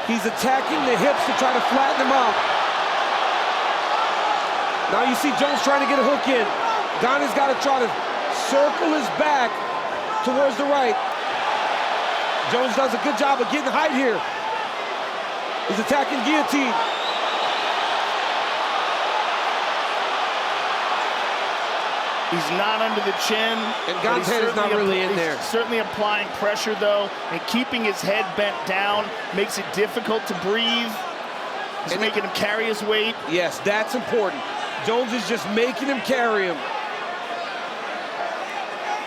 He's attacking the hips to try to flatten him out. Now you see Jones trying to get a hook in. Gana's got to try to circle his back towards the right. Jones does a good job of getting height here. He's attacking guillotine. He's not under the chin. And Gana's head is not really in there. He's certainly applying pressure, though, and keeping his head bent down makes it difficult to breathe. He's making him carry his weight. Yes, that's important. Jones is just making him carry him.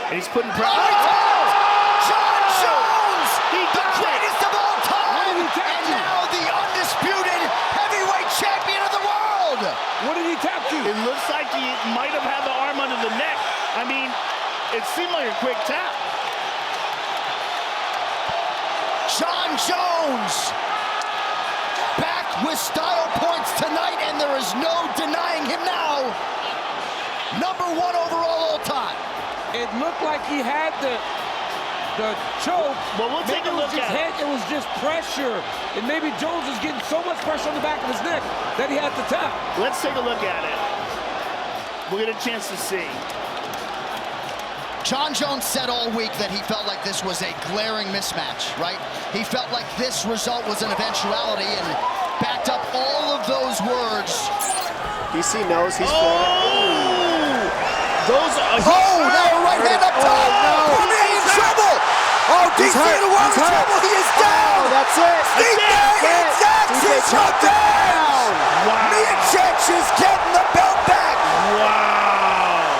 And he's putting pressure. Jon Jones, the greatest of all time, and now the undisputed heavyweight champion of the world. What did he tap to? It looks like he might have had the arm under the neck. I mean, it seemed like a quick tap. Jon Jones, back with style points tonight, and there is no denying him now. #1 overall all time. It looked like he had the choke. Well, we'll take a look at it. It was just pressure. And maybe Jones is getting so much pressure on the back of his neck that he had to tap. Let's take a look at it. We'll get a chance to see. Jon Jones said all week that he felt like this was a glaring mismatch, right? He felt like this result was an eventuality and backed up all of those words. DC knows he's Those are... now a right hand up top! Oh, no. in trouble! Oh, DC in the world of trouble! He is down! Oh, that's it! Stipe is down! Wow. Miocic is getting the belt back! Wow!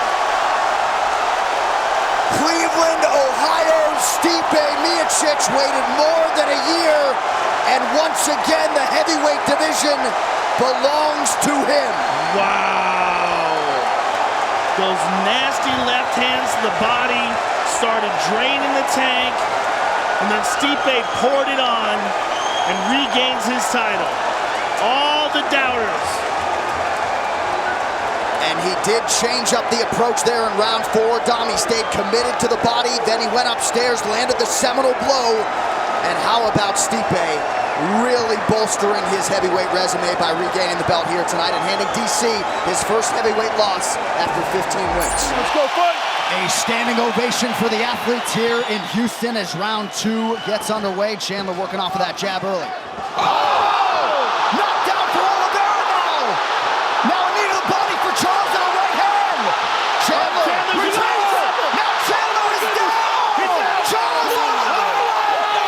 Cleveland, Ohio, Stipe Miocic waited more than a year, and once again the heavyweight division belongs to him. Wow! Those nasty left hands to the body started draining the tank, and then Stipe poured it on and regains his title. All the doubters. And he did change up the approach there in round 4. Dom, he stayed committed to the body, then he went upstairs, landed the seminal blow. And how about Stipe really bolstering his heavyweight resume by regaining the belt here tonight and handing DC his first heavyweight loss after 15 wins. Let's go, fight! A standing ovation for the athletes here in Houston as round 2 gets underway. Chandler working off of that jab early. Knocked down for Oliveira now! Now a knee to the body for Charles and a right hand! Chandler returns! Now Chandler is down! Charles Oliveira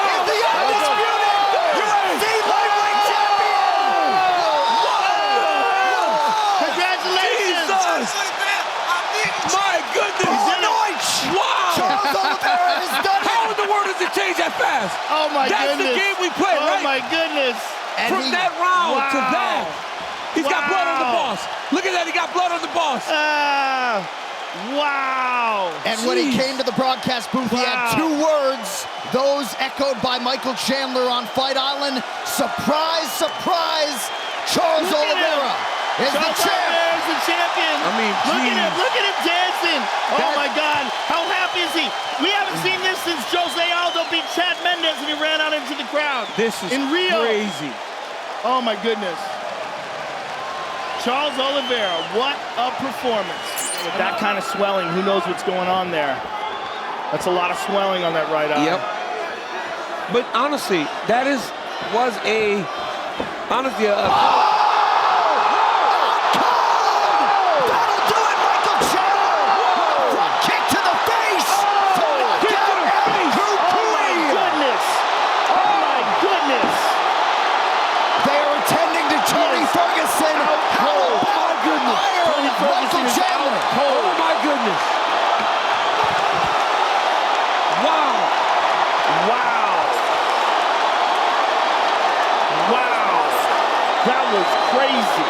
is the undisputed UFC lightweight champion! Congratulations! My goodness! Wow! Charles Oliveira has done it! How in the world does it change that fast? Oh my That's goodness! the game we play, Oh right? my goodness! And From that round to that. He's got blood on the Wow. boss. Look at that, he got blood on the boss. Wow! And when he came to the broadcast booth, he had 2 words, those echoed by Michael Chandler on Fight Island. Surprise, surprise, Charles Oliveira is the champ. Oliveira's the champion. I mean, look at him dancing. Oh my God, how happy is he? We haven't seen this since Jose Aldo beat Chad Mendes and he ran out into the crowd. This is in Rio. crazy. Oh my goodness. Charles Oliveira, what a performance. With that kind of swelling, who knows what's going on there? That's a lot of swelling on that right eye. Yep. But honestly, that was a That'll do it, Michael Chandler. Front kick to the face. Kick to the face. Oh my goodness. Oh my goodness. They are attending to Tony Ferguson. How about goodness. Tony Ferguson Michael is Chandler? out cold. Oh my goodness. Wow. Wow. Wow. That was crazy.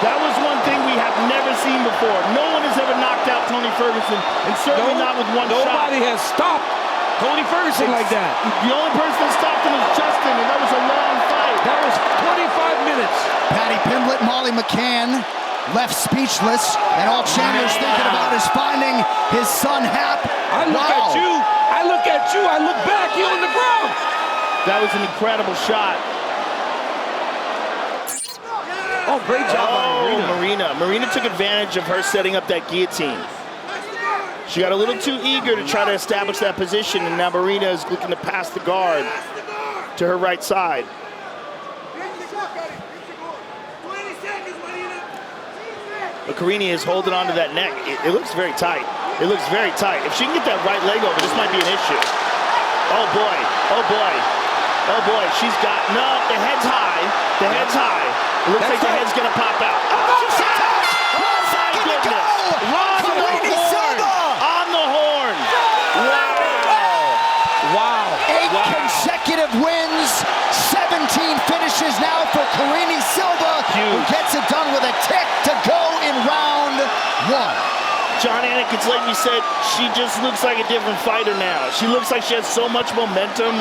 That was one thing we have never seen before. No one has ever knocked out Tony Ferguson, and certainly not with one shot. Nobody has stopped Tony Ferguson like that. The only person that stopped him was Justin, and that was a long fight. That was 25 minutes. Patty Pimblett, Molly McCann left speechless, and all Chandler's thinking about is finding his son Hap. I look at you, I look back, you on the ground. That was an incredible shot. Oh, great job by Marina. Marina took advantage of her setting up that guillotine. She got a little too eager to try to establish that position, and now Marina is looking to pass the guard to her right side. But Carini is holding on to that neck. It looks very tight. It looks very tight. If she can get that right leg over, this might be an issue. Oh boy, oh boy, oh boy. She's got, no, the head's high. The head's high. It looks like the head's gonna pop out. Oh, she's attacked! Oh my goodness! On the horn! On the horn! Wow! Wow. 8 consecutive wins, 17 finishes now for Carini Silva, who gets it done with a tick to go in round 1. John Anikins lately said she just looks like a different fighter now. She looks like she has so much momentum.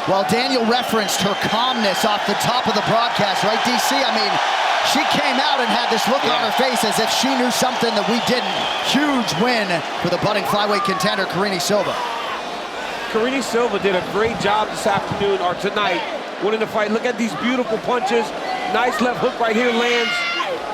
Well, Daniel referenced her calmness off the top of the broadcast, right, DC? I mean, she came out and had this look on her face as if she knew something that we didn't. Huge win for the budding flyweight contender, Carini Silva. Carini Silva did a great job this afternoon, or tonight, winning the fight. Look at these beautiful punches. Nice left hook right here lands.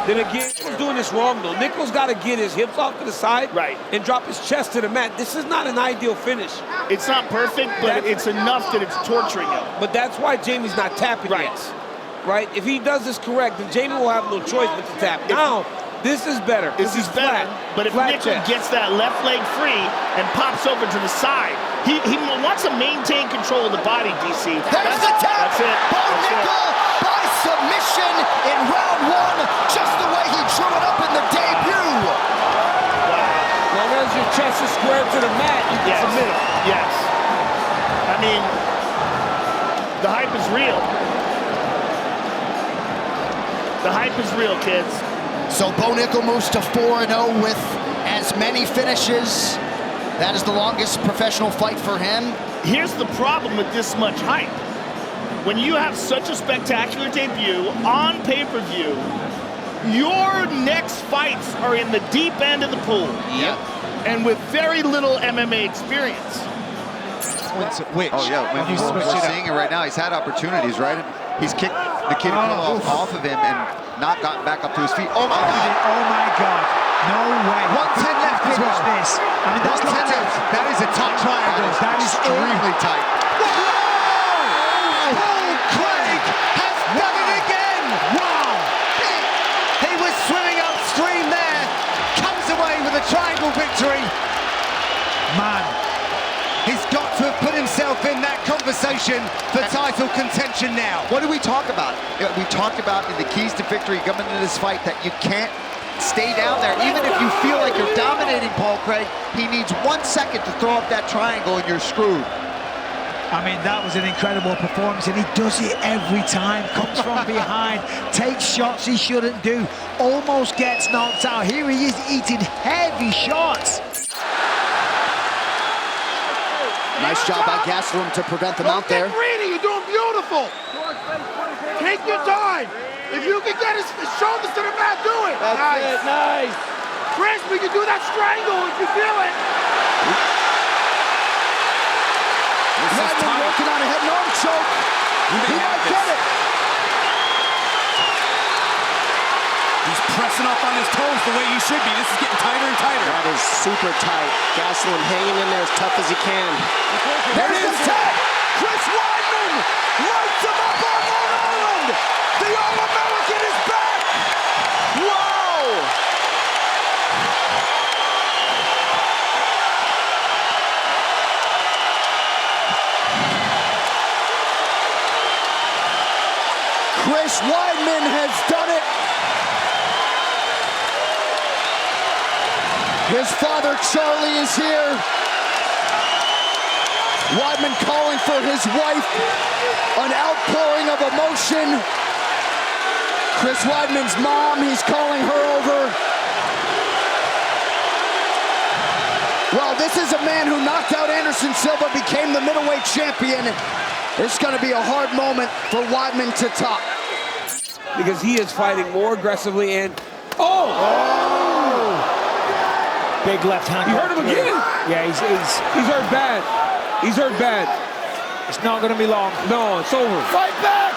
Then again, Nichols doing this wrong, though. Nichols got to get his hips off to the side and drop his chest to the mat. This is not an ideal finish. It's not perfect, but it's enough that it's torturing him. But that's why Jamie's not tapping yet. Right? If he does this correct, then Jamie will have no choice but to tap. Now, this is better. This is better. But if Nichols gets that left leg free and pops over to the side, he wants to maintain control of the body, DC. There's the tap! That's it. Bo Nickal by submission in round 1, just the way he drew it up in the debut. As long as your chest is squared to the mat, you can submit him. Yes. I mean, the hype is real. The hype is real, kids. So Bo Nickal moves to 4-0 with as many finishes. That is the longest professional fight for him. Here's the problem with this much hype. When you have such a spectacular debut on pay-per-view, your next fights are in the deep end of the pool. Yep. And with very little MMA experience. Which? Oh yeah, we're seeing it right now. He's had opportunities, right? He's kicked Nikita Krylov off of him and not gotten back up to his feet. Oh my God! Oh my God! No way! 110 left as well. This. I mean, that's 110 left. That is a tough triangle. That is extremely tight. Paul Craig has done it again! Wow! He was swimming upstream there. Comes away with a triangle victory. Man. He's got to have put himself in that conversation for title contention now. What do we talk about? We talked about in the keys to victory coming into this fight that you can't stay down there. Even if you feel like you're dominating Paul Craig, he needs 1 second to throw up that triangle and you're screwed. I mean, that was an incredible performance, and he does it every time. Comes from behind, takes shots he shouldn't do, almost gets knocked out. Here he is eating heavy shots. Nice job by Gastelum to prevent them out there. You're doing beautiful. Take your time. If you can get his shoulders to the mat, do it. That's it, nice. Chris, we can do that strangle if you feel it. Weidman working on a head and arm choke. He might get it. He's pressing up on his toes the way he should be. This is getting tighter and tighter. That is super tight. Gastelum hanging in there as tough as he can. There's the tap. Chris Weidman lights him up on Long Island. The All-American is back. Wow. Chris Weidman has done it. His father, Charlie, is here. Weidman calling for his wife. An outpouring of emotion. Chris Weidman's mom, he's calling her over. Well, this is a man who knocked out Anderson Silva, became the middleweight champion. It's going to be a hard moment for Weidman to top. Because he is fighting more aggressively and... Big left hand. You heard him again? Yeah, he's hurt bad. He's hurt bad. It's not going to be long. No, it's over. Fight back!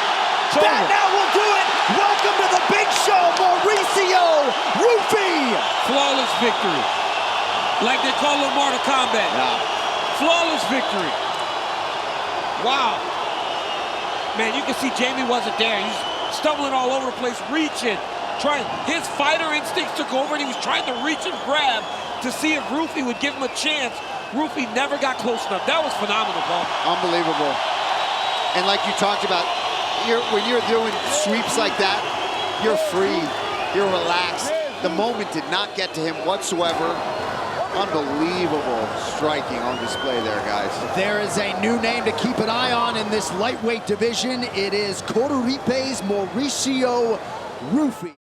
That now will do it. Welcome to the big show, Mauricio Rufy. Flawless victory. Like they call it Mortal Kombat. Flawless victory. Wow. Man, you can see Jamie wasn't there. He's stumbling all over the place, reaching, trying. His fighter instincts took over, and he was trying to reach and grab to see if Rufy would give him a chance. Rufy never got close enough. That was phenomenal, Paul. Unbelievable. And like you talked about, when you're doing sweeps like that, you're free, you're relaxed. The moment did not get to him whatsoever. Unbelievable striking on display there, guys. There is a new name to keep an eye on in this lightweight division. It is Puerto Rico's Mauricio Rufy.